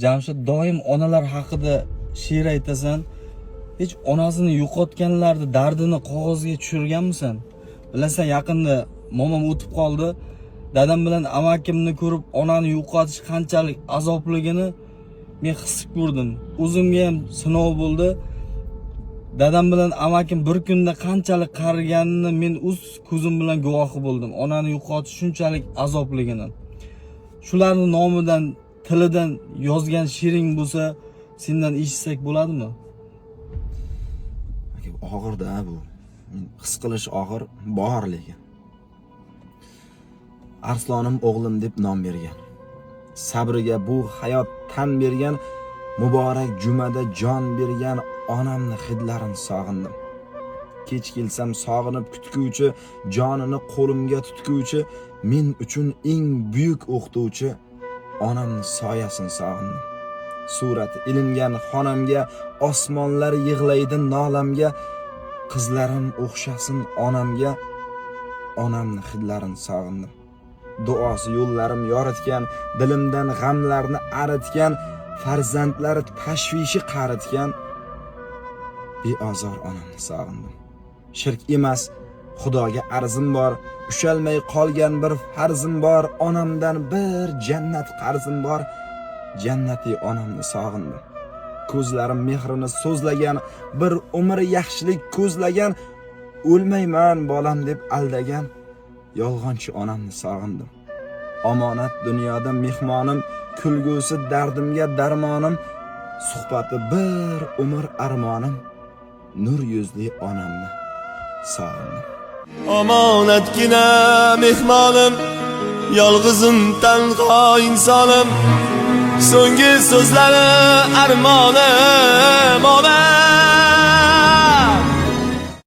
Jamshid, doim onalar haqida she'r aytasan. Hech onasini yo'qotganlarni dardini qog'ozga tushirganmisan? Bilasan, yaqinda momam o'tib qoldi. Dadam bilan amakimni ko'rib, onani yo'qotish qanchalik azobligini men his ko'rdim. O'zimga ham sinov bo'ldi. Dadam bilan amakim bir kunda qanchalik qariganini men o'z ko'zim bilan guvohi bo'ldim. Onani yo'qotish shunchalik azobligini. Shularning nomidan, tilidan yozgan she'ring bo'lsa, sendan eshitsak bo'ladimi? Og'irda bu. His qilish og'ir, bor lekin. Arslonim o'g'lim deb nom bergan. Sabriga bu hayot tan bergan, muborak jumada jon bergan onamni hidlarini sog'indim. Kech kelsam sog'inib kutguvchi, jonini qo'limga tutguvchi, men uchun eng buyuk o'qituvchi onamni soyasini sog'indim. Surati ilingan xonamga, osmonlar yig'laydi nolamga, qizlarim o'xshasin onamga, onamni hidlarini sog'indim. Duosi yo'llarim yoritgan, dilimdan g'amlarni aritgan, farzandlari tashvishi qaritgan beozor onamni sog'indim. Shirk emas, Xudoga arzim bor, ushalmay qolgan bir farzim bor, onamdan bir jannat qarzim bor, jannati onamni sog'indim. Ko'zlarim mehrini so'zlagan, bir umr yaxshilik ko'zlagan, o'lmayman bolam deb aldagan yolg'onchi onamni sog'indim. Omonat dunyoda mehmonim, kulgusi dardimga darmonim, suhbati bir umr armonim, nur yuzli onamni sog'indim. Omonatgina mehmonim, yolg'izim tanho insonim, so'nggi so'zlari armonim,